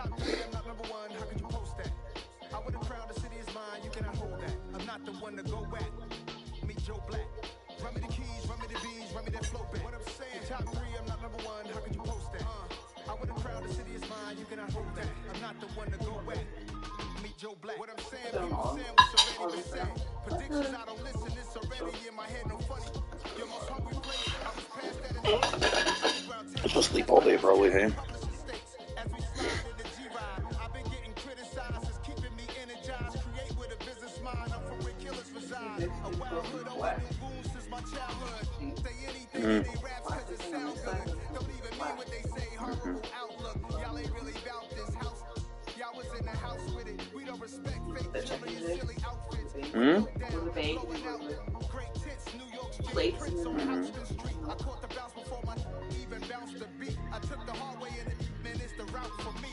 top three, I'm not number one. How could you post that? I would have crowned the city is mine. You cannot hold that. I'm not the one to go at. Meet Joe Black. Run me the keys, run me the bees, run me that flow back. What I'm saying, top three, I'm not number one. How could you post that? I would have crowned the city is mine. You cannot hold that. I'm not the one to go at. Meet Joe Black. What I'm saying, people saying what's already been said. Predictions, I don't listen. It's already in my head. No funny. Your most hungry place. I was past that. I'm supposed to sleep all day, probably, hey? As we slide in the G-Ride, I've been getting criticized. It's keeping me energized. Create with a business mind. I'm from where killers reside. A wild hood, over new wounds since my childhood. Say anything in they raps cause it sound good. Don't even mean what they say. Horrible outlook. Y'all ain't really about this house. Y'all was in the house with it. We don't respect fake chili and silly outfits. Blowing out great tits. New York Street prints on Houston Street. I caught the bounce before my even bounced the beat. I took the hard way in it. Man, it's the route for me.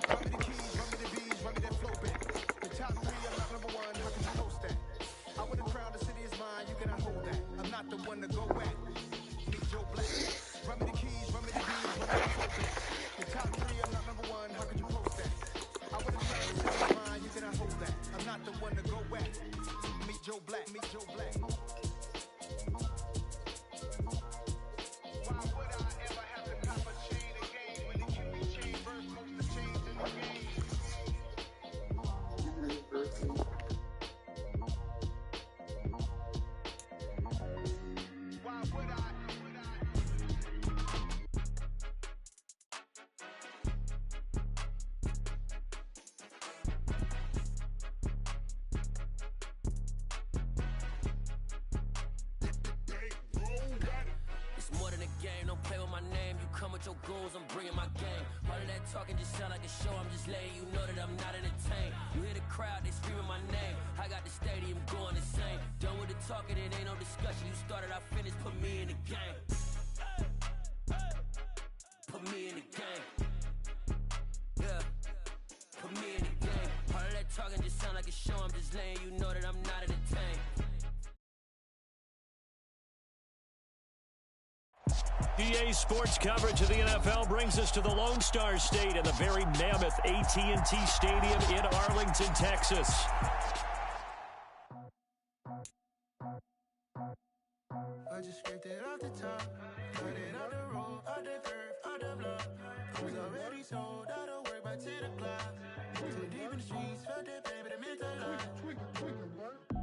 Run me the keys, run me the bees, run me that flow back. The top three, I'm not number one. How can you post that? I would have crowned the city is mine. You cannot hold that. I'm not the one to go at. Meet Joe Black. Run me the keys, run me the bees, run me that flow back. The top three, I'm not number one. How could you post that? I would have crowned the city is mine. You cannot hold that. I'm not the one to go at. Meet Joe Black. Meet Joe Black. Why would I ever have to cop a chain again when it can be chain first? Most the chains in the game. Why would I? It's more than a game, don't play with my name. You come with your goons, I'm bringing my game. All of that talking just sound like a show. I'm just letting you know that I'm not entertained. You hear the crowd, they screaming my name. I got the stadium going insane. Done with the talking, it ain't no discussion. You started, I finished, put me in the game. Put me in the game. Yeah, put me in the game. All of that talking just sound like a show. I'm just letting you know that I'm not entertained. EA Sports coverage of the NFL brings us to the Lone Star State and the very mammoth AT&T Stadium in Arlington, Texas. I just scraped it off the top, cut it off the road, off the curve, off the block. I was already sold, out of work by 10 o'clock. Too deep in the streets, felt that pain, but it meant a lot.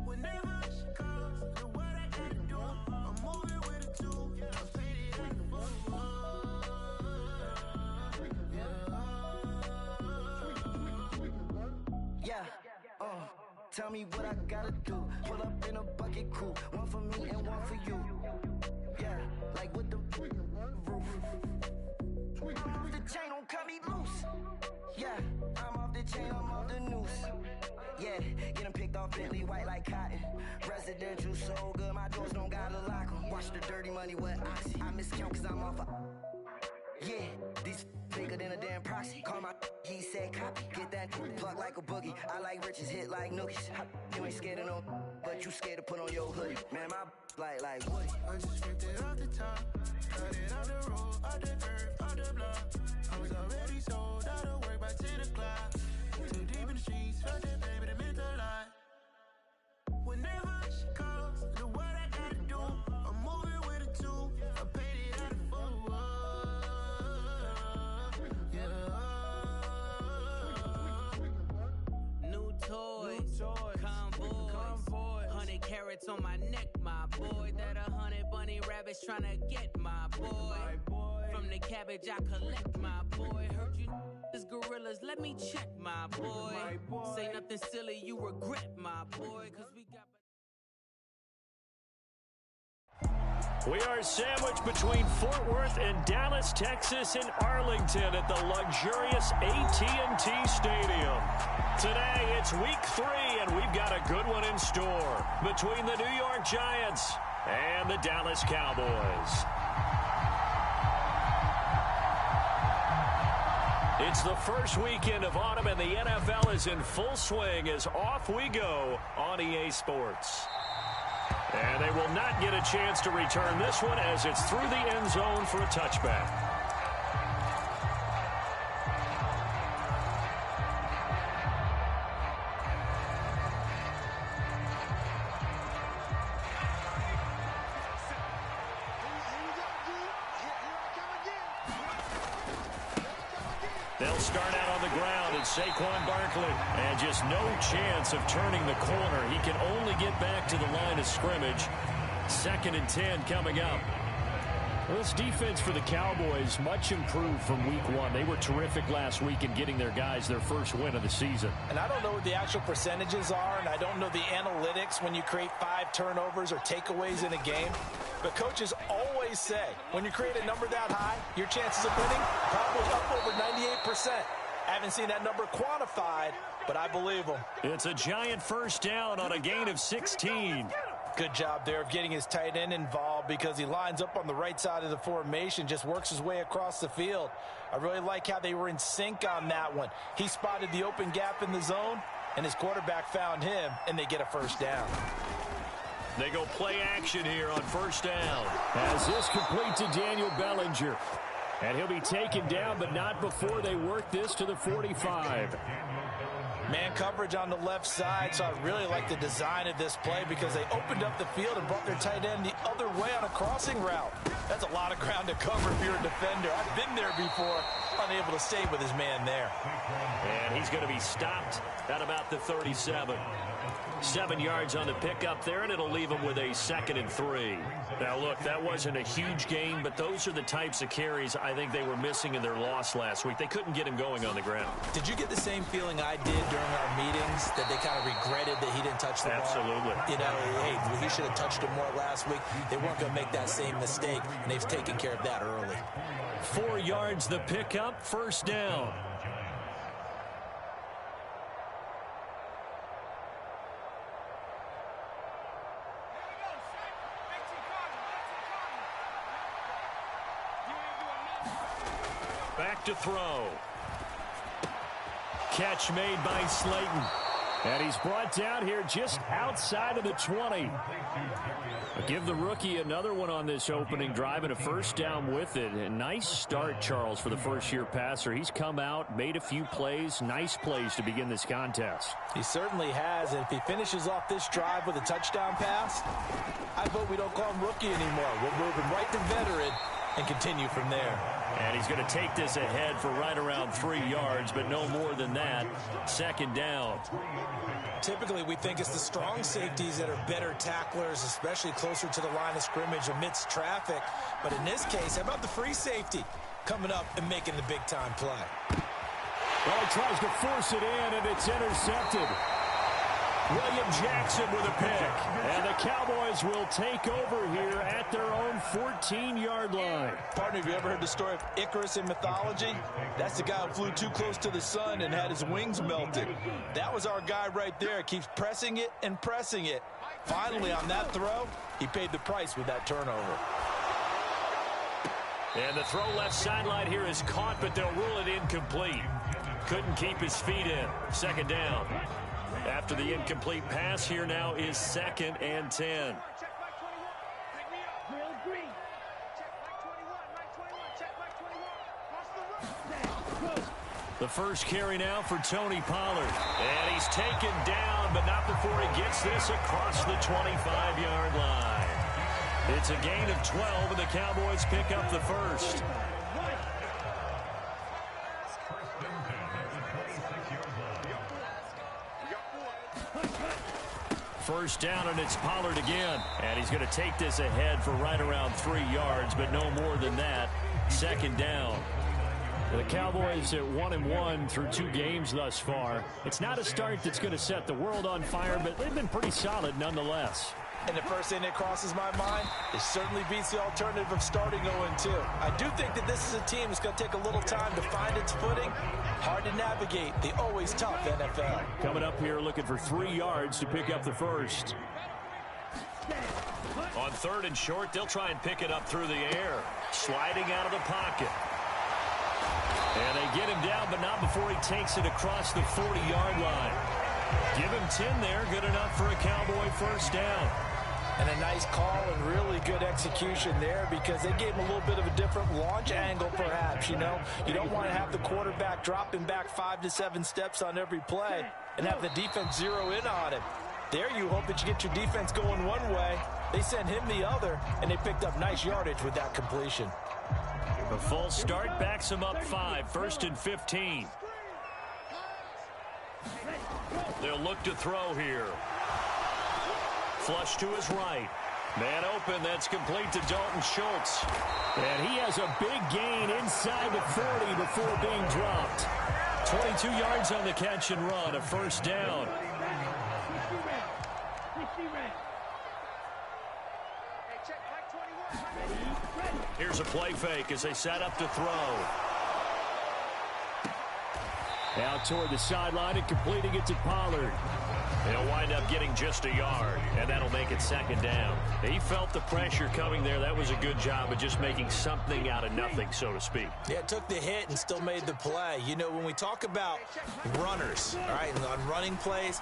Whenever she calls, know what I gotta do. I'm moving with a two, I'm faded at the phone. Yeah, tell me what I gotta do. Pull up in a bucket crew, one for me and one for you. Yeah, like with the roof. I'm off the chain, don't cut me loose. Yeah, I'm off the chain, I'm off the noose. Yeah, getting picked off Bentley white like cotton. Residential so good, my doors don't gotta lock 'em. Watch the dirty money with Oxy. I miscount cause I'm off a... Yeah, these bigger than a damn proxy. Call my he said copy. Get that plug like a boogie. I like riches, hit like nookies. You ain't scared of no, but you scared to put on your hoodie. Man, my like Woody. I just ripped it off the top, cut it off the road, off the curve, off the block. I was already sold, out of work by 10 o'clock. Too deep in the streets, felt that baby, that meant a lot. Whenever she calls, know what I gotta do. I'm moving with a two, I paid it out of full. New toys, convoys, 100 carats on my neck, my boy. That 100 bunny rabbits tryna get my boy. From the cabbage I collect, my boy. Heard you is gorillas, let me check, my boy. Say nothing silly, you regret, my boy. Cause we got... We are sandwiched between Fort Worth and Dallas, Texas, and Arlington at the luxurious AT&T Stadium. Today, it's week 3, and we've got a good one in store between the New York Giants and the Dallas Cowboys. It's the first weekend of autumn, and the NFL is in full swing as off we go on EA Sports. And they will not get a chance to return this one as it's through the end zone for a touchback. They'll start out on the ground. It's Saquon Barkley. And just no chance of turning the corner. He can only get back to the line of scrimmage. 2nd and 10 coming up. Well, this defense for the Cowboys much improved from week 1. They were terrific last week in getting their guys their first win of the season. And I don't know what the actual percentages are, and I don't know the analytics when you create 5 turnovers or takeaways in a game. But coaches always say, when you create a number that high, your chances of winning probably up over 98%. I haven't seen that number quantified, but I believe them. It's a giant first down on a gain of 16. Good job there of getting his tight end involved because he lines up on the right side of the formation, just works his way across the field. I really like how they were in sync on that one. He spotted the open gap in the zone, and his quarterback found him, and they get a first down. They go play action here on first down. As this complete to Daniel Bellinger. And he'll be taken down, but not before they work this to the 45. Man coverage on the left side, so I really like the design of this play because they opened up the field and brought their tight end the other way on a crossing route. That's a lot of ground to cover if you're a defender. I've been there before, unable to stay with his man there. And he's going to be stopped at about the 37. 7 yards on the pickup there, and it'll leave him with a 2nd and 3. Now, look, that wasn't a huge gain, but those are the types of carries I think they were missing in their loss last week. They couldn't get him going on the ground. Did you get the same feeling I did during our meetings, that they kind of regretted that he didn't touch the ball? Absolutely. You know, hey, he should have touched it more last week. They weren't going to make that same mistake, and they've taken care of that early. 4 yards the pickup, first down. Back to throw. Catch made by Slayton. And he's brought down here just outside of the 20. Give the rookie another one on this opening drive and a first down with it. A nice start, Charles, for the first-year passer. He's come out, made a few plays, nice plays to begin this contest. He certainly has, and if he finishes off this drive with a touchdown pass, I vote we don't call him rookie anymore. We'll move him right to veteran and continue from there. And he's going to take this ahead for right around 3 yards, but no more than that. 2nd down. Typically, we think it's the strong safeties that are better tacklers, especially closer to the line of scrimmage amidst traffic. But in this case, how about the free safety coming up and making the big-time play? Well, he tries to force it in, and it's intercepted. William Jackson with a pick. And the Cowboys will take over here at their own 14-yard line. Partner, have you ever heard the story of Icarus in mythology? That's the guy who flew too close to the sun and had his wings melted. That was our guy right there. Keeps pressing it and pressing it. Finally, on that throw, he paid the price with that turnover. And the throw left sideline here is caught, but they'll rule it incomplete. Couldn't keep his feet in. 2nd down. After the incomplete pass, here now is 2nd and 10. The first carry now for Tony Pollard. And he's taken down, but not before he gets this across the 25-yard line. It's a gain of 12, and the Cowboys pick up the first. First down, and it's Pollard again. And he's going to take this ahead for right around 3 yards, but no more than that. 2nd down. The Cowboys at 1-1 through 2 games thus far. It's not a start that's going to set the world on fire, but they've been pretty solid nonetheless. And the first thing that crosses my mind, it certainly beats the alternative of starting 0-2. I do think that this is a team that's going to take a little time to find its footing. Hard to navigate the always tough NFL. Coming up here looking for 3 yards to pick up the first. On 3rd and short, they'll try and pick it up through the air. Sliding out of the pocket. And they get him down, but not before he takes it across the 40-yard line. Give him 10 there, good enough for a Cowboy first down. And a nice call and really good execution there because they gave him a little bit of a different launch angle perhaps, you know. You don't want to have the quarterback dropping back 5 to 7 steps on every play and have the defense zero in on him. There you hope that you get your defense going one way. They sent him the other, and they picked up nice yardage with that completion. The full start backs him up 5, 1st and 15. They'll look to throw here. Flush to his right. Man open, that's complete to Dalton Schultz. And he has a big gain inside the 40 before being dropped. 22 yards on the catch and run, a 1st down. Here's a play fake as they set up to throw. Out toward the sideline and completing it to Pollard. He'll wind up getting just a yard, and that'll make it 2nd down. He felt the pressure coming there. That was a good job of just making something out of nothing, so to speak. Yeah, took the hit and still made the play. You know, when we talk about runners, all right, on running plays,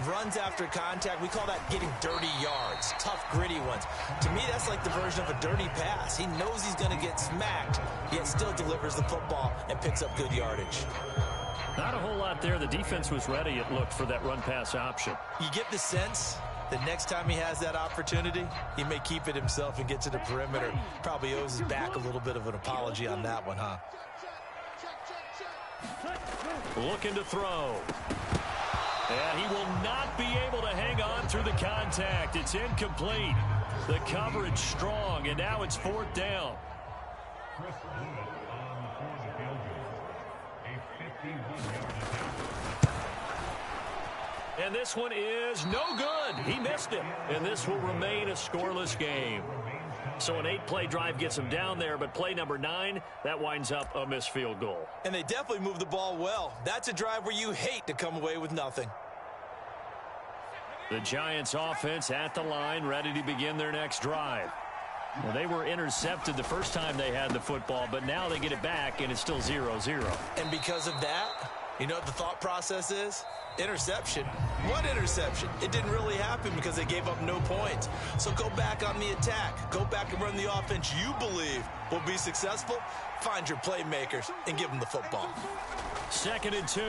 runs after contact, we call that getting dirty yards, tough, gritty ones. To me, that's like the version of a dirty pass. He knows he's going to get smacked, yet still delivers the football and picks up good yardage. Not a whole lot there. The defense was ready, it looked, for that run-pass option. You get the sense that next time he has that opportunity, he may keep it himself and get to the perimeter. Probably owes his back a little bit of an apology on that one, huh? Looking to throw. And he will not be able to hang on through the contact. It's incomplete. The coverage strong, and now it's 4th down. And this one is no good. He missed it. And this will remain a scoreless game. So an 8-play drive gets him down there, but play number 9, that winds up a missed field goal. And they definitely moved the ball well. That's a drive where you hate to come away with nothing. The Giants offense at the line, ready to begin their next drive. Well, they were intercepted the first time they had the football, but now they get it back, and it's still 0-0. And because of that, you know what the thought process is? Interception. What interception? It didn't really happen because they gave up no points. So go back on the attack. Go back and run the offense you believe will be successful. Find your playmakers and give them the football. 2nd and 2.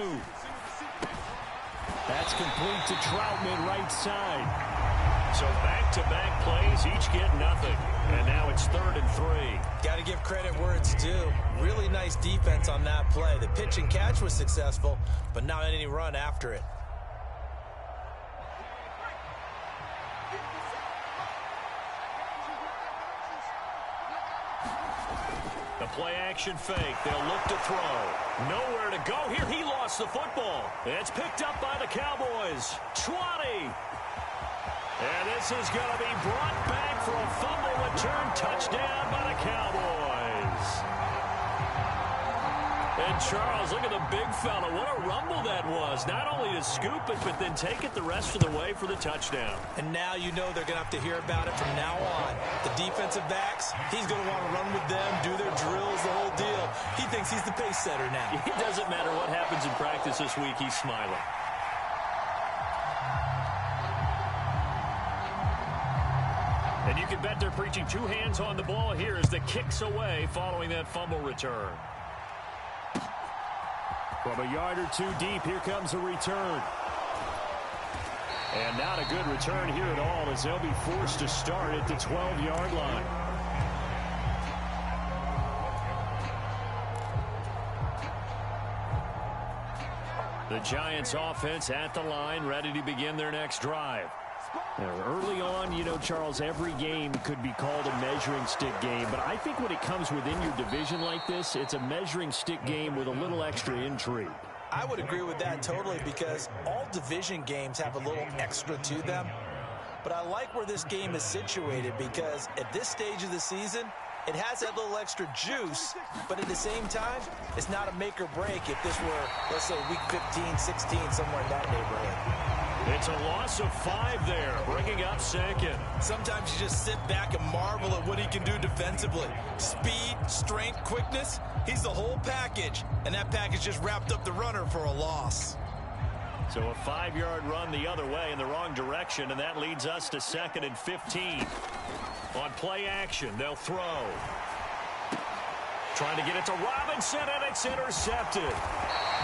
That's complete to Troutman, right side. So back-to-back plays, each get nothing. And now it's 3rd and 3. Got to give credit where it's due. Really nice defense on that play. The pitch and catch was successful, but not any run after it. The play-action fake. They'll look to throw. Nowhere to go here. He lost the football. It's picked up by the Cowboys. 20. And this is going to be brought back for a fumble return touchdown by the Cowboys. And Charles, look at the big fella. What a rumble that was. Not only to scoop it, but then take it the rest of the way for the touchdown. And now you know they're going to have to hear about it from now on. The defensive backs, he's going to want to run with them, do their drills, the whole deal. He thinks he's the pace setter now. It doesn't matter what happens in practice this week. He's smiling. And you can bet they're preaching 2 hands on the ball here as the kick's away following that fumble return. From a yard or 2 deep, here comes a return. And not a good return here at all as they'll be forced to start at the 12-yard line. The Giants offense at the line, ready to begin their next drive. Now, early on, you know, Charles, every game could be called a measuring stick game. But I think when it comes within your division like this, it's a measuring stick game with a little extra intrigue. I would agree with that totally because all division games have a little extra to them. But I like where this game is situated because at this stage of the season, it has that little extra juice, but at the same time, it's not a make or break if this were, let's say, week 15, 16, somewhere in that neighborhood. It's a loss of 5 there, bringing up 2nd. Sometimes you just sit back and marvel at what he can do defensively. Speed, strength, quickness, he's the whole package. And that package just wrapped up the runner for a loss. So a 5-yard run the other way in the wrong direction, and that leads us to 2nd and 15. On play action, they'll throw. Trying to get it to Robinson, and it's intercepted.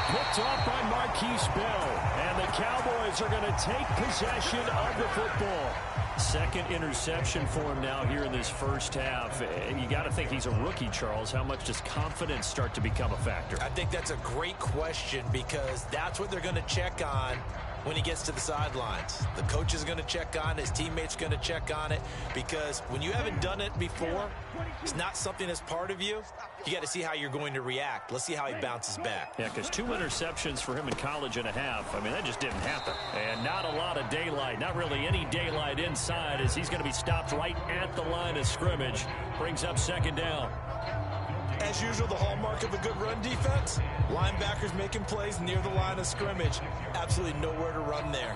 Picked off by Marquise Bell, and the Cowboys are going to take possession of the football. Second interception for him now here in this first half. And you got to think he's a rookie, Charles. How much does confidence start to become a factor? I think that's a great question because that's what they're going to check on when he gets to the sidelines. The coach is going to check on it. His teammates are going to check on it because when you haven't done it before, it's not something that's part of you. You got to see how you're going to react. Let's see how he bounces back. Yeah, because 2 interceptions for him in college and a half. I mean, that just didn't happen. And not a lot of daylight, not really any daylight inside as he's going to be stopped right at the line of scrimmage. Brings up second down. As usual, the hallmark of a good run defense, linebackers making plays near the line of scrimmage. Absolutely nowhere to run there.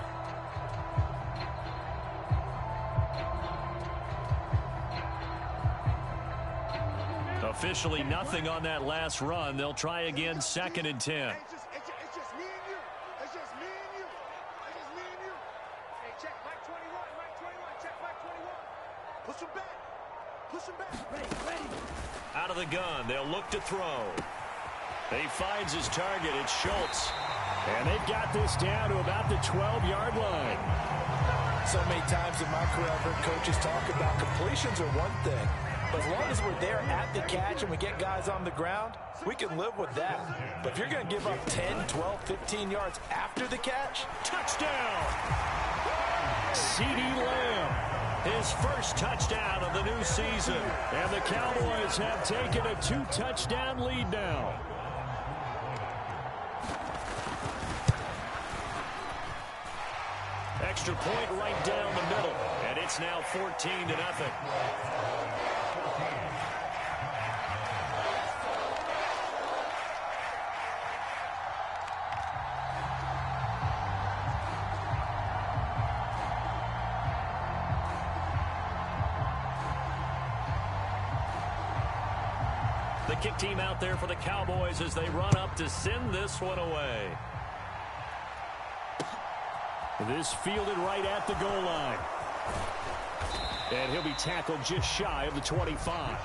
Officially nothing on that last run. They'll try again, 2nd and 10. It's just me and you. It's just me and you. It's just me and you. Hey, check Mike 21. Mike 21. Check Mike 21. Push him back. Push him back. Ready. Out of the gun, they'll look to throw. He finds his target. It's Schultz. And they've got this down to about the 12-yard line. So many times in my career, I've heard coaches talk about completions are one thing. But as long as we're there at the catch and we get guys on the ground, we can live with that. But if you're going to give up 10, 12, 15 yards after the catch, touchdown! CeeDee Lamb, his first touchdown of the new season. And the Cowboys have taken a 2-touchdown lead now. Extra point right down the middle. And it's now 14-0. The kick team out there for the Cowboys as they run up to send this one away. This fielded right at the goal line. And he'll be tackled just shy of the 25.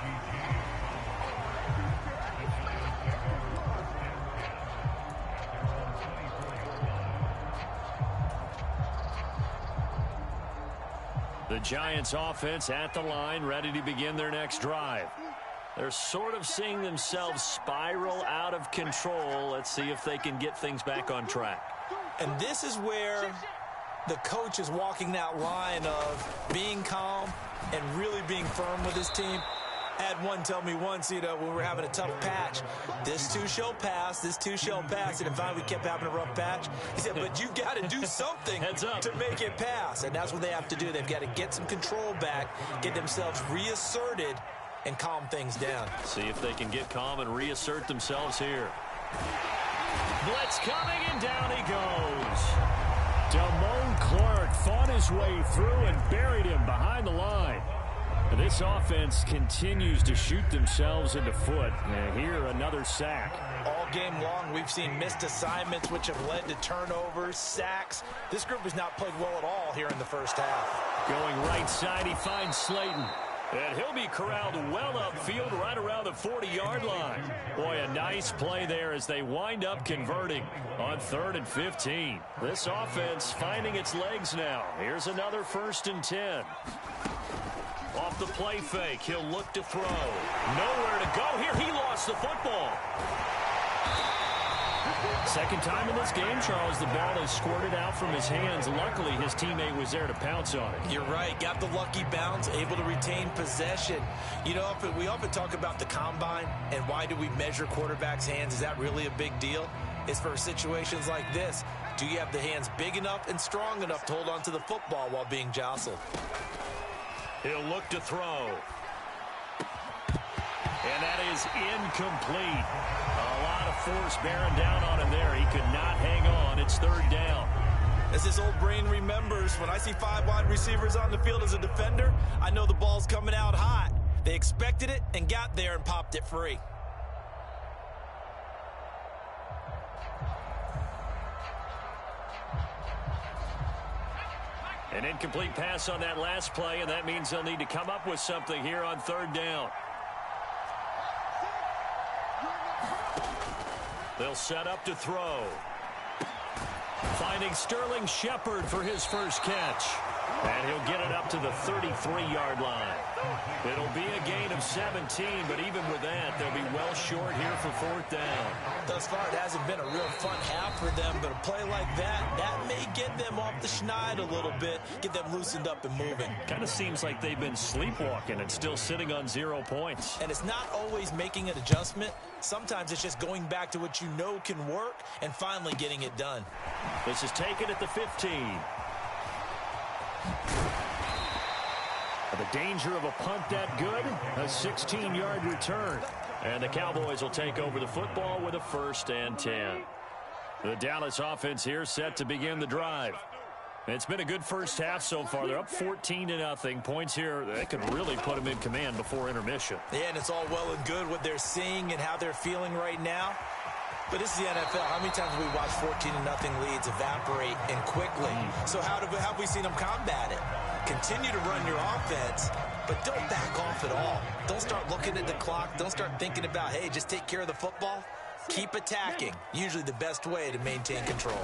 The Giants offense at the line, ready to begin their next drive. They're sort of seeing themselves spiral out of control. Let's see if they can get things back on track. And this is where the coach is walking that line of being calm and really being firm with his team. I had one tell me once, when we were having a tough patch, this too shall pass, this too shall pass. And finally we kept having a rough patch. He said, but you got to do something to make it pass. And that's what they have to do. They've got to get some control back, get themselves reasserted, and calm things down. See if they can get calm and reassert themselves here. Blitz coming, and down he goes. Damone Clark fought his way through and buried him behind the line. This offense continues to shoot themselves in the foot. And here, another sack. All game long, we've seen missed assignments, which have led to turnovers, sacks. This group has not played well at all here in the first half. Going right side, he finds Slayton. And he'll be corralled well upfield right around the 40-yard line. Boy, a nice play there as they wind up converting on 3rd and 15. This offense finding its legs now. Here's another 1st and 10. Off the play fake, he'll look to throw. Nowhere to go here. He lost the football. Second time in this game, Charles, the ball is squirted out from his hands. Luckily, his teammate was there to pounce on it. You're right. Got the lucky bounce, able to retain possession. We often talk about the combine and why do we measure quarterbacks' hands. Is that really a big deal? It's for situations like this. Do you have the hands big enough and strong enough to hold on to the football while being jostled? He'll look to throw. And that is incomplete. A lot of force bearing down on him there. He could not hang on. It's 3rd down. As his old brain remembers, when I see 5 wide receivers on the field as a defender, I know the ball's coming out hot. They expected it and got there and popped it free. An incomplete pass on that last play, and that means they'll need to come up with something here on 3rd down. They'll set up to throw. Finding Sterling Shepard for his first catch. And he'll get it up to the 33-yard line. It'll be a gain of 17, but even with that, they'll be well short here for fourth down. Thus far, it hasn't been a real fun half for them, but a play like that may get them off the schneid a little bit, get them loosened up and moving. Kind of seems like they've been sleepwalking and still sitting on 0 points. And it's not always making an adjustment. Sometimes it's just going back to what you know can work and finally getting it done. This is taken at the 15. The danger of a punt that good, a 16-yard return. And the Cowboys will take over the football with a 1st and 10. The Dallas offense here set to begin the drive. It's been a good first half so far. They're up 14-0. Points here, they could really put them in command before intermission. Yeah, and it's all well and good what they're seeing and how they're feeling right now. But this is the NFL. How many times have we watched 14-0 leads evaporate and quickly? So how have we seen them combat it? Continue to run your offense, but don't back off at all. Don't start looking at the clock. Don't start thinking about, hey, just take care of the football. Keep attacking. Usually the best way to maintain control.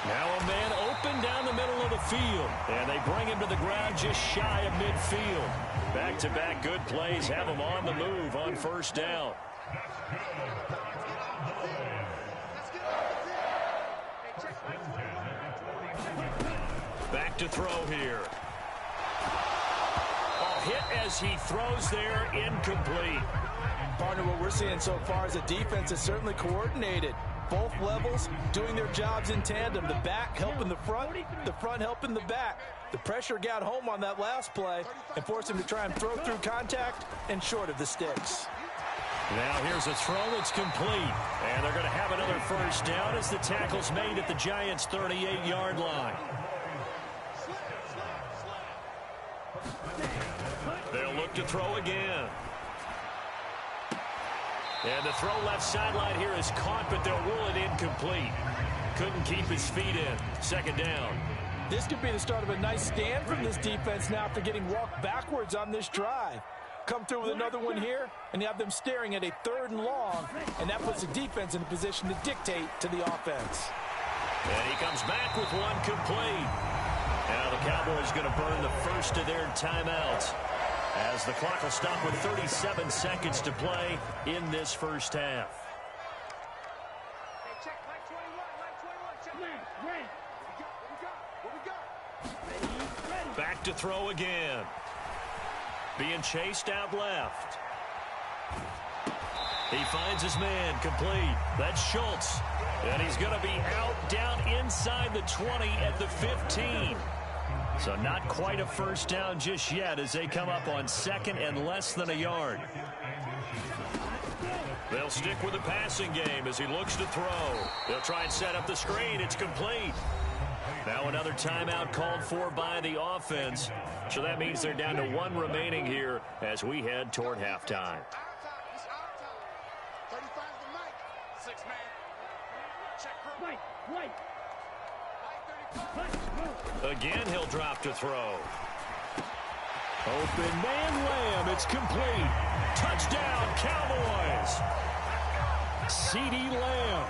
Now a man open down the middle of the field, and they bring him to the ground just shy of midfield. Back-to-back good plays have him on the move on 1st down. Back to throw here. Hit as he throws there, incomplete. Partner, what we're seeing so far is the defense is certainly coordinated. Both levels doing their jobs in tandem. The back helping the front helping the back. The pressure got home on that last play and forced him to try and throw through contact and short of the sticks. Now here's a throw that's complete. And they're going to have another 1st down as the tackle's made at the Giants' 38-yard line. They'll look to throw again. And the throw left sideline here is caught, but they'll rule it incomplete. Couldn't keep his feet in. 2nd down. This could be the start of a nice stand from this defense now after getting walked backwards on this drive. Come through with another one here, and you have them staring at a 3rd and long, and that puts the defense in a position to dictate to the offense. And he comes back with one complete. Now the Cowboys going to burn the first of their timeouts, as the clock will stop with 37 seconds to play in this first half. Back to throw again. Being chased out left. He finds his man, complete. That's Schultz. And he's going to be out down inside the 20 at the 15. So not quite a 1st down just yet as they come up on 2nd and less than a yard. They'll stick with the passing game as he looks to throw. They'll try and set up the screen. It's complete. Now another timeout called for by the offense. So that means they're down to 1 remaining here as we head toward halftime. Again, he'll drop to throw. Open man Lamb. It's complete. Touchdown, Cowboys. CeeDee Lamb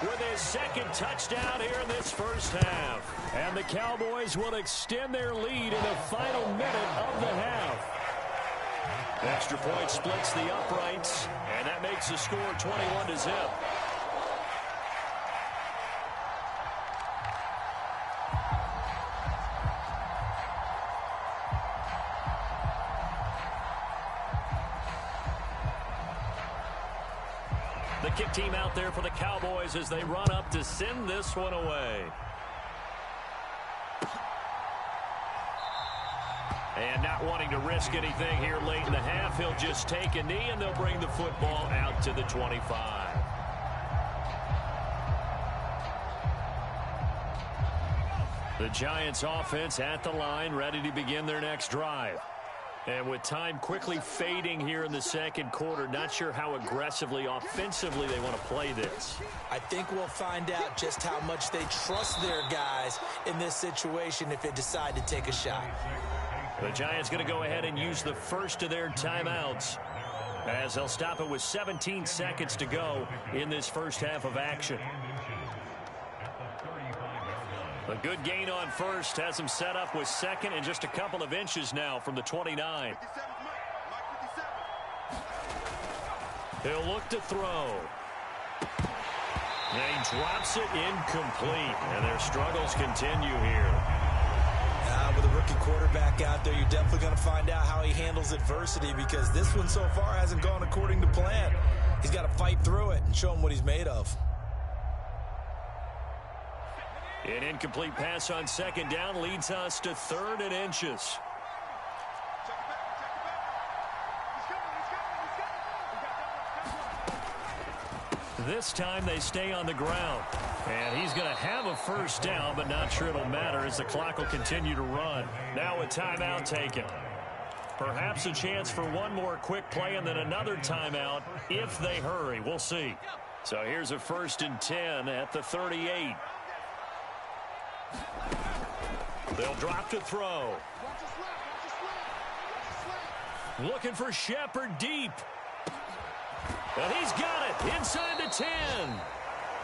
with his 2nd touchdown here in this first half. And the Cowboys will extend their lead in the final minute of the half. The extra point splits the uprights, and that makes the score 21-0. The kick team out there for the Cowboys as they run up to send this one away. And not wanting to risk anything here late in the half, he'll just take a knee and they'll bring the football out to the 25. The Giants offense at the line, ready to begin their next drive. And with time quickly fading here in the 2nd quarter, not sure how aggressively, offensively they want to play this. I think we'll find out just how much they trust their guys in this situation if they decide to take a shot. The Giants going to go ahead and use the first of their timeouts as they'll stop it with 17 seconds to go in this first half of action. A good gain on first has him set up with second and just a couple of inches now from the 29. He'll look to throw. And he drops it incomplete. And their struggles continue here. With a rookie quarterback out there, you're definitely going to find out how he handles adversity, because this one so far hasn't gone according to plan. He's got to fight through it and show him what he's made of. An incomplete pass on second down leads us to 3rd and inches. This time they stay on the ground. And he's going to have a first down, but not sure it'll matter as the clock will continue to run. Now a timeout taken. Perhaps a chance for one more quick play and then another timeout if they hurry. We'll see. So here's a 1st and 10 at the 38. They'll drop to throw. Looking for Shepard deep. And he's got it inside the 10.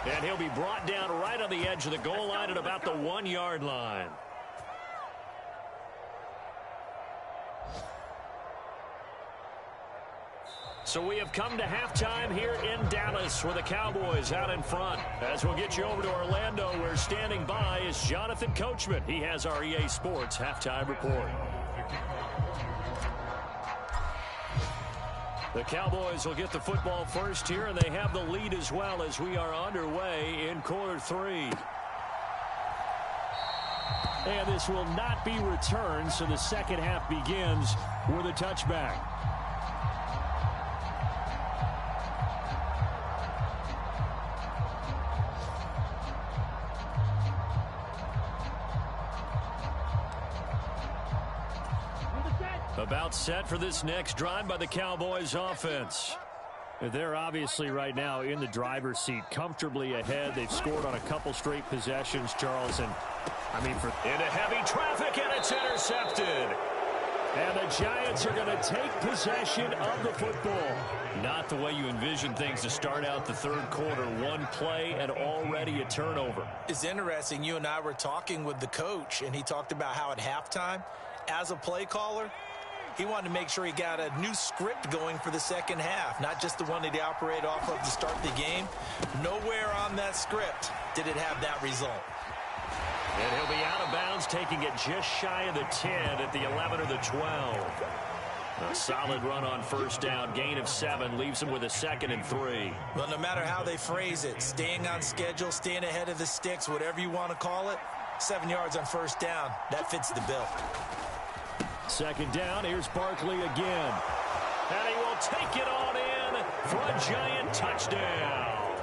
And he'll be brought down right on the edge of the goal line at about the 1-yard line. So we have come to halftime here in Dallas with the Cowboys out in front. As we'll get you over to Orlando, where standing by is Jonathan Coachman. He has our EA Sports halftime report. The Cowboys will get the football first here, and they have the lead as well as we are underway in quarter 3. And this will not be returned, so the second half begins with a touchback. About set for this next drive by the Cowboys offense. They're obviously right now in the driver's seat, comfortably ahead. They've scored on a couple straight possessions, Charles. And into heavy traffic, and it's intercepted. And the Giants are going to take possession of the football. Not the way you envision things to start out the third quarter. One play and already a turnover. It's interesting. You and I were talking with the coach, and he talked about how at halftime, as a play caller, he wanted to make sure he got a new script going for the second half, not just the one that he operated off of to start the game. Nowhere on that script did it have that result. And he'll be out of bounds, taking it just shy of the 10 at the 11 or the 12. A solid run on first down, gain of 7, leaves him with a 2nd and 3. Well, no matter how they phrase it, staying on schedule, staying ahead of the sticks, whatever you want to call it, 7 yards on first down, that fits the bill. Second down, here's Barkley again. And he will take it on in for a Giant touchdown.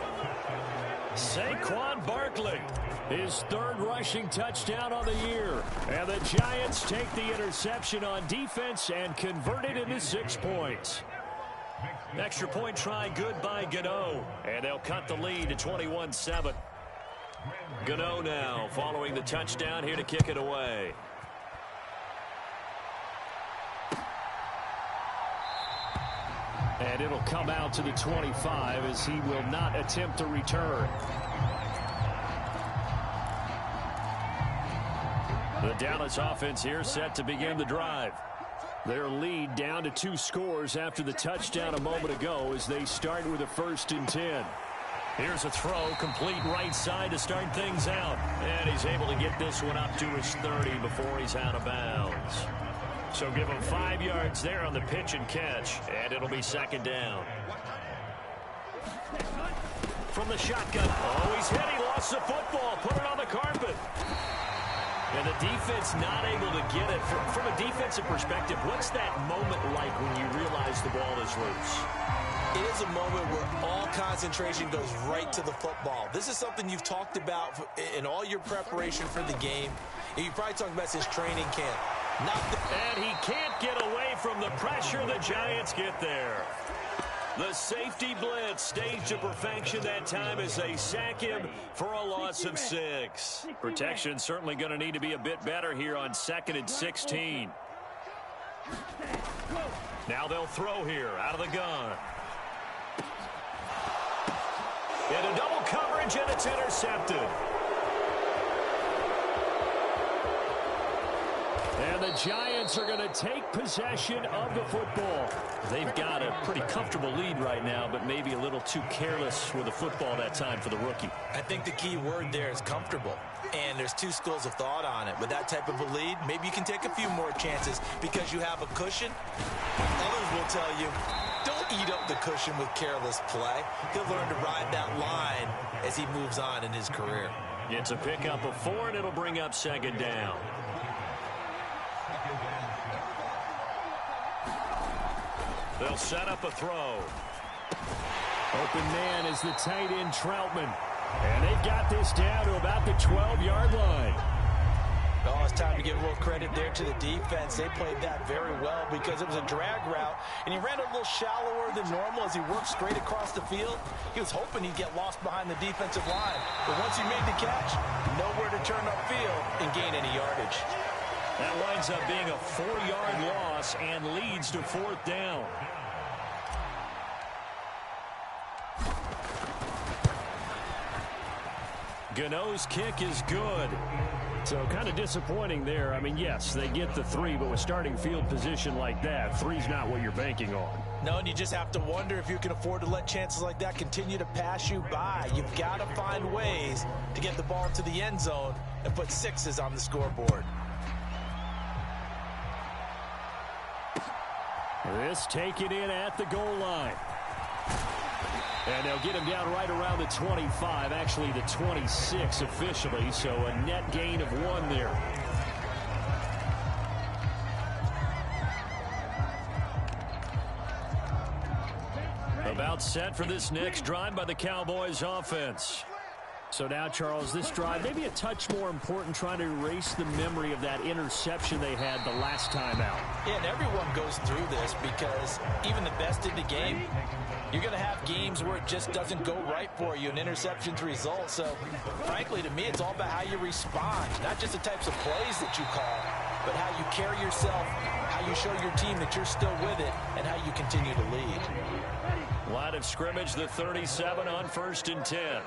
Saquon Barkley, his 3rd rushing touchdown on the year. And the Giants take the interception on defense and convert it into 6 points. Extra point try good by Gano. And they'll cut the lead to 21-7. Gano now following the touchdown here to kick it away. And it'll come out to the 25 as he will not attempt to return. The Dallas offense here set to begin the drive. Their lead down to 2 scores after the touchdown a moment ago as they start with a 1st and 10. Here's a throw, complete right side to start things out. And he's able to get this one up to his 30 before he's out of bounds. So give him 5 yards there on the pitch and catch, and it'll be 2nd down. From the shotgun. Oh, he's hit. He lost the football. Put it on the carpet. And the defense not able to get it. From a defensive perspective, what's that moment like when you realize the ball is loose? It is a moment where all concentration goes right to the football. This is something you've talked about in all your preparation for the game. And you probably talked about since training camp. And he can't get away from the pressure. The Giants get there. The safety blitz staged to perfection that time as they sack him for a loss of 6. Protection certainly going to need to be a bit better here on 2nd and 16. Now they'll throw here out of the gun. Into double coverage, and it's intercepted. And the Giants are going to take possession of the football. They've got a pretty comfortable lead right now, but maybe a little too careless with the football that time for the rookie. I think the key word there is comfortable. And there's two schools of thought on it. With that type of a lead, maybe you can take a few more chances because you have a cushion. Others will tell you, don't eat up the cushion with careless play. He'll learn to ride that line as he moves on in his career. It's a pickup of 4, and it'll bring up second down. They'll set up a throw. Open man is the tight end Troutman. And they've got this down to about the 12-yard line. Oh, it's time to give a little credit there to the defense. They played that very well because it was a drag route, and he ran a little shallower than normal as he worked straight across the field. He was hoping he'd get lost behind the defensive line. But once he made the catch, nowhere to turn upfield and gain any yardage. That winds up being a 4-yard loss and leads to 4th down. Gano's kick is good. So kind of disappointing there. I mean, yes, they get the 3, but with starting field position like that, 3's not what you're banking on. No, and you just have to wonder if you can afford to let chances like that continue to pass you by. You've got to find ways to get the ball into the end zone and put 6s on the scoreboard. This taken in at the goal line. And they'll get him down right around the 25, actually the 26 officially, so a net gain of 1 there. About set for this next drive by the Cowboys offense. So now, Charles, this drive maybe a touch more important, trying to erase the memory of that interception they had the last time out. Yeah, and everyone goes through this because even the best in the game, you're going to have games where it just doesn't go right for you, an interception's result. So, frankly, to me, it's all about how you respond, not just the types of plays that you call, but how you carry yourself, how you show your team that you're still with it, and how you continue to lead. Line of scrimmage, the 37 on 1st and 10.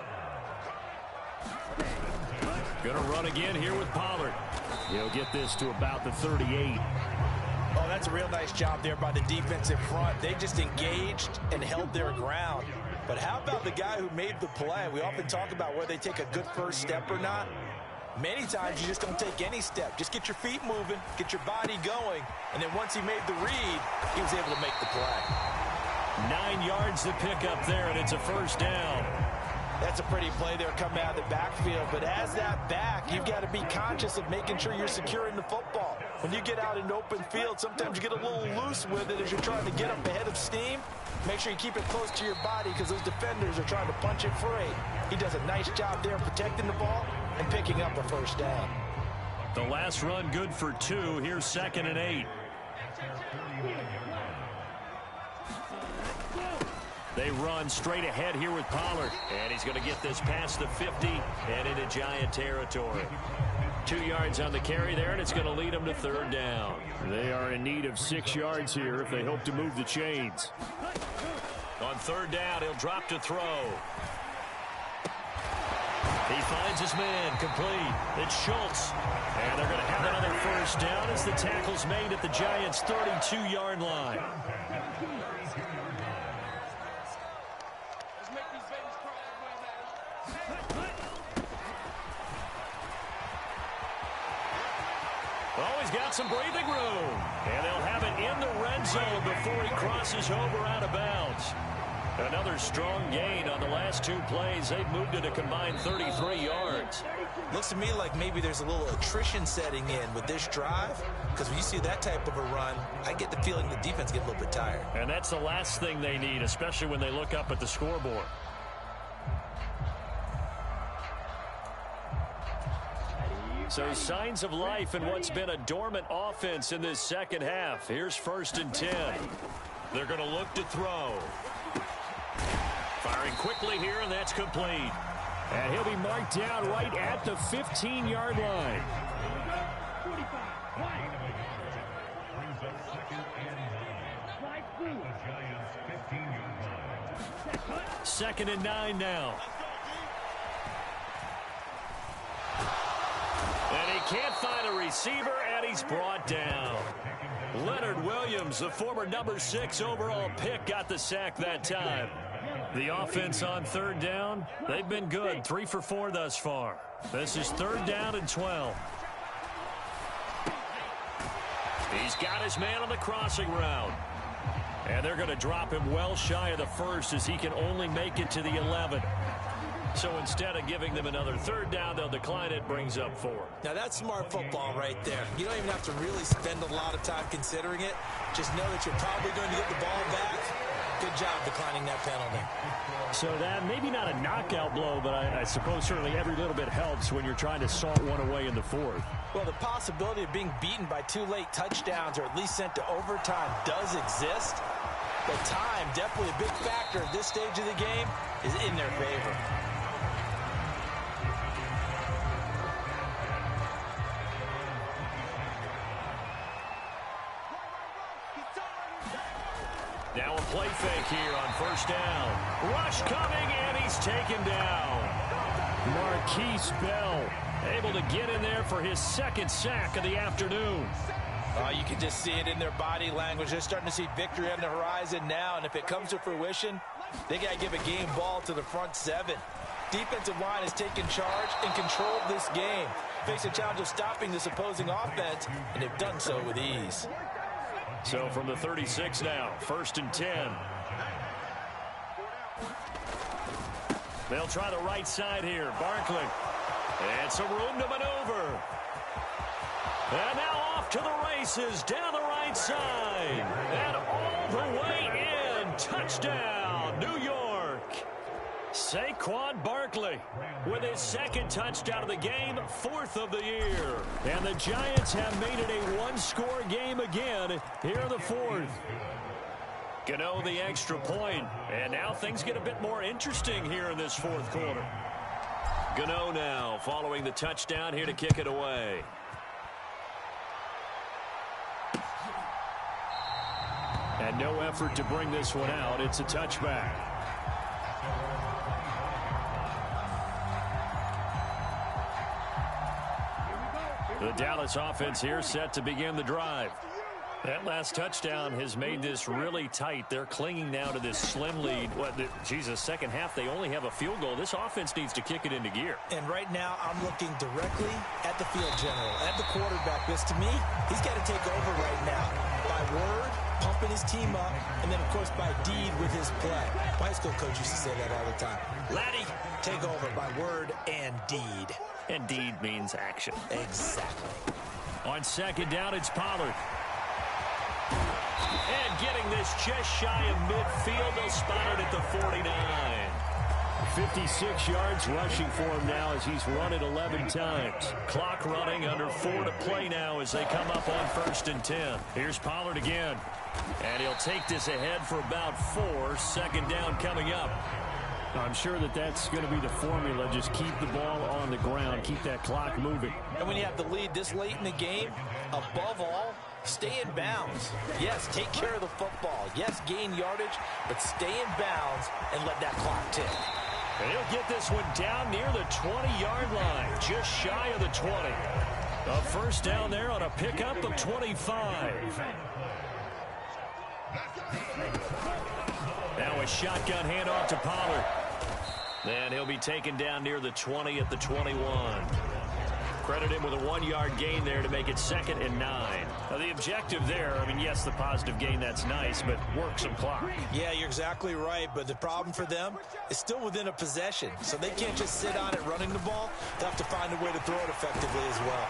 Going to run again here with Pollard. He'll get this to about the 38. Oh, that's a real nice job there by the defensive front. They just engaged and held their ground. But how about the guy who made the play? We often talk about whether they take a good first step or not. Many times you just don't take any step. Just get your feet moving, get your body going, and then once he made the read, he was able to make the play. 9 yards to pick up there, and it's a 1st down. That's a pretty play there coming out of the backfield. But as that back, you've got to be conscious of making sure you're securing the football. When you get out in open field, sometimes you get a little loose with it as you're trying to get up ahead of steam. Make sure you keep it close to your body because those defenders are trying to punch it free. He does a nice job there protecting the ball and picking up a 1st down. The last run good for 2. Here's 2nd and 8. They run straight ahead here with Pollard. And he's going to get this past the 50 and into Giant territory. 2 yards on the carry there, and it's going to lead them to 3rd down. They are in need of 6 yards here if they hope to move the chains. On 3rd down, he'll drop to throw. He finds his man, complete. It's Schultz. And they're going to have another 1st down as the tackle's made at the Giants' 32-yard line. Oh, he's got some breathing room. And they'll have it in the red zone before he crosses over out of bounds. Another strong gain on the last 2 plays. They've moved it a combined 33 yards. Looks to me like maybe there's a little attrition setting in with this drive. Because when you see that type of a run, I get the feeling the defense gets a little bit tired. And that's the last thing they need, especially when they look up at the scoreboard. So signs of life in what's been a dormant offense in this second half. Here's 1st and 10. They're going to look to throw. Firing quickly here, and that's complete. And he'll be marked down right at the 15-yard line. 2nd and 9 now. And he can't find a receiver, and and he's brought down. Leonard Williams, the former number 6 overall pick, got the sack that time. The offense on third down, they've been good. 3 for 4 thus far. This is 3rd down and 12. He's got his man on the crossing route. And they're going to drop him well shy of the first as he can only make it to the 11. So instead of giving them another 3rd down, they'll decline it, brings up 4. Now that's smart football right there. You don't even have to really spend a lot of time considering it. Just know that you're probably going to get the ball back. Good job declining that penalty. So that, maybe not a knockout blow, but I suppose certainly every little bit helps when you're trying to salt one away in the 4th. Well, the possibility of being beaten by 2 late touchdowns or at least sent to overtime does exist. But time, definitely a big factor at this stage of the game, is in their favor. Now a play fake here on 1st down. Rush coming, and he's taken down. Marquise Bell able to get in there for his 2nd sack of the afternoon. You can just see it in their body language. They're starting to see victory on the horizon now, and if it comes to fruition, they got to give a game ball to the front 7. Defensive line has taken charge and controlled this game. Face a challenge of stopping this opposing offense, and they've done so with ease. So from the 36 now, 1st and 10. They'll try the right side here. Barkley. And some room to maneuver. And now off to the races down the right side. And all the way in. Touchdown, New York. Saquon Barkley with his 2nd touchdown of the game, 4th of the year. And the Giants have made it a 1-score game again here in the 4th. Gano the extra point, and now things get a bit more interesting here in this 4th quarter. Gano now following the touchdown here to kick it away. And no effort to bring this one out. It's a touchback. The Dallas offense here set to begin the drive. That last touchdown has made this really tight. They're clinging now to this slim lead. Second half, they only have a field goal. This offense needs to kick it into gear. And right now, I'm looking directly at the field general, at the quarterback. Because to me, he's got to take over right now. By word, pumping his team up, and then, of course, by deed with his play. My high school coach used to say that all the time. Laddie, take over by word and deed. And deed means action. Exactly. On 2nd down, it's Pollard. And getting this just shy of midfield, they'll spot it at the 49. 56 yards rushing for him now as he's run it 11 times. Clock running, under 4 to play now as they come up on 1st and 10. Here's Pollard again. And he'll take this ahead for about 4. 2nd down coming up. I'm sure that's going to be the formula. Just keep the ball on the ground. Keep that clock moving. And when you have the lead this late in the game, above all, stay in bounds. Yes, take care of the football. Yes, gain yardage, but stay in bounds and let that clock tick. And he'll get this one down near the 20-yard line, just shy of the 20. A 1st down there on a pickup of 25. Now a shotgun handoff to Pollard. And he'll be taken down near the 20 at the 21. Credit him with a 1-yard gain there to make it 2nd and 9. Now the objective there, yes, the positive gain, that's nice, but work some clock. Yeah, you're exactly right, but the problem for them is still within a possession. So they can't just sit on it running the ball. They'll have to find a way to throw it effectively as well.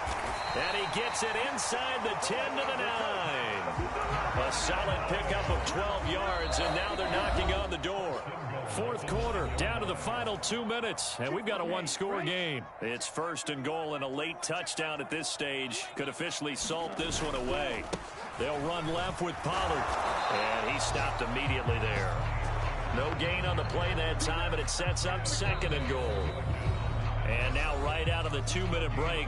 And he gets it inside the 10 to the 9. A solid pickup of 12 yards, and now they're knocking on the door. 4th quarter, down to the final 2 minutes, and we've got a 1-score game. It's 1st and goal, and a late touchdown at this stage could officially salt this one away. They'll run left with Pollard, and he stopped immediately there. No gain on the play that time, and it sets up 2nd and goal. And now right out of the 2-minute break,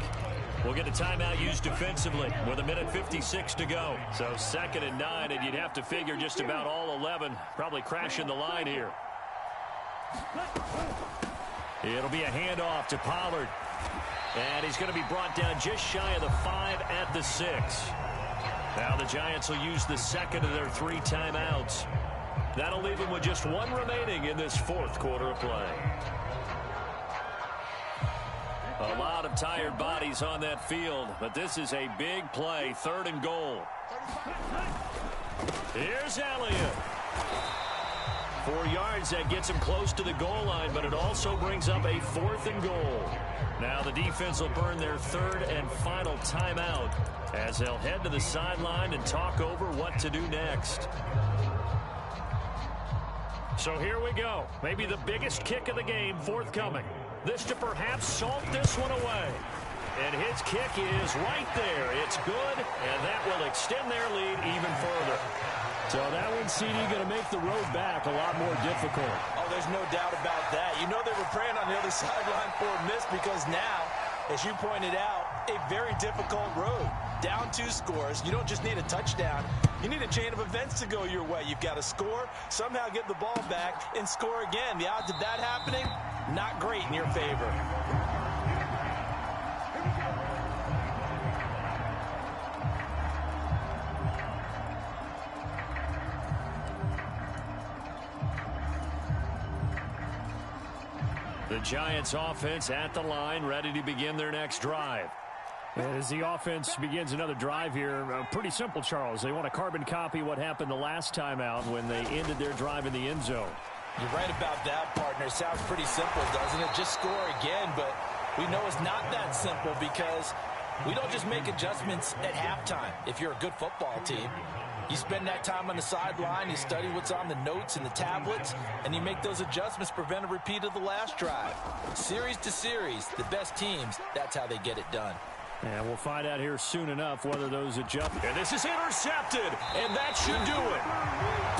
we'll get a timeout used defensively with 1:56 to go. So 2nd and 9, and you'd have to figure just about all 11 probably crashing the line here. It'll be a handoff to Pollard. And he's going to be brought down just shy of the 5 at the 6. Now the Giants will use the second of their 3 timeouts. That'll leave them with just 1 remaining in this fourth quarter of play. A lot of tired bodies on that field, but this is a big play, 3rd and goal. Here's Elliott. 4 yards, that gets him close to the goal line, but it also brings up a 4th and goal. Now the defense will burn their 3rd and final timeout as they'll head to the sideline and talk over what to do next. So here we go. Maybe the biggest kick of the game forthcoming. This to perhaps salt this one away. And his kick is right there. It's good, and that will extend their lead even further. So that one, CD, going to make the road back a lot more difficult. Oh, there's no doubt about that. You know they were praying on the other sideline for a miss because now, as you pointed out, a very difficult road. Down 2 scores. You don't just need a touchdown. You need a chain of events to go your way. You've got to score, somehow get the ball back, and score again. The odds of that happening, not great in your favor. The Giants offense at the line, ready to begin their next drive. And as the offense begins another drive here, pretty simple, Charles. They want to carbon copy what happened the last time out when they ended their drive in the end zone. You're right about that, partner. Sounds pretty simple, doesn't it? Just score again, but we know it's not that simple because we don't just make adjustments at halftime. If you're a good football team, you spend that time on the sideline, you study what's on the notes and the tablets, and you make those adjustments to prevent a repeat of the last drive. Series to series, the best teams, that's how they get it done. And we'll find out here soon enough whether those adjust. And this is intercepted, and that should do it.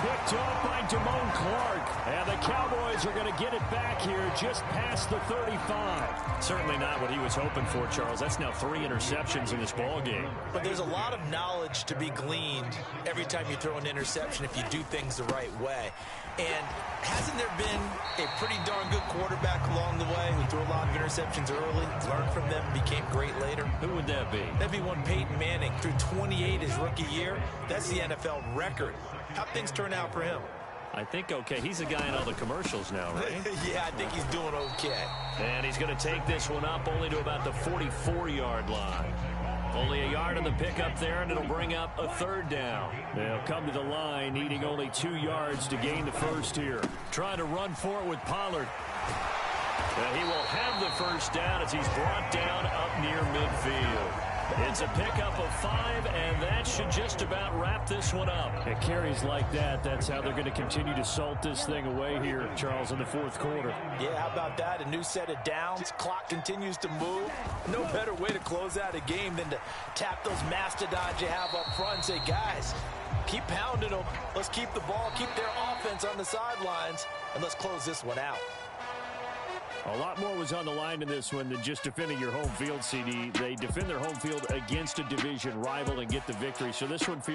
Picked off by Damone Clark. And the Cowboys are going to get it back here just past the 35. Certainly not what he was hoping for, Charles. That's now 3 interceptions in this ball game. But there's a lot of knowledge to be gleaned every time you throw an interception if you do things the right way. And hasn't there been a pretty darn good quarterback along the way who threw a lot of interceptions early, learned from them, became great later? Who would that be? That'd be one Peyton Manning. Threw 28 his rookie year. That's the NFL record. How'd things turn out for him? I think okay. He's the guy in all the commercials now, right? Yeah, I think he's doing okay. And he's going to take this one up only to about the 44-yard line. Only a yard on the pickup there, and it'll bring up a 3rd down. They'll come to the line, needing only 2 yards to gain the first here. Trying to run for it with Pollard. And he will have the first down as he's brought down up near midfield. It's a pickup of 5, and that should just about wrap this one up. It carries like that. That's how they're going to continue to salt this thing away here, Charles, in the fourth quarter. Yeah, how about that? A new set of downs. Clock continues to move. No better way to close out a game than to tap those mastodons you have up front and say, guys, keep pounding them. Let's keep the ball, keep their offense on the sidelines, and let's close this one out. A lot more was on the line in this one than just defending your home field, CD. They defend their home field against a division rival and get the victory. So this one feels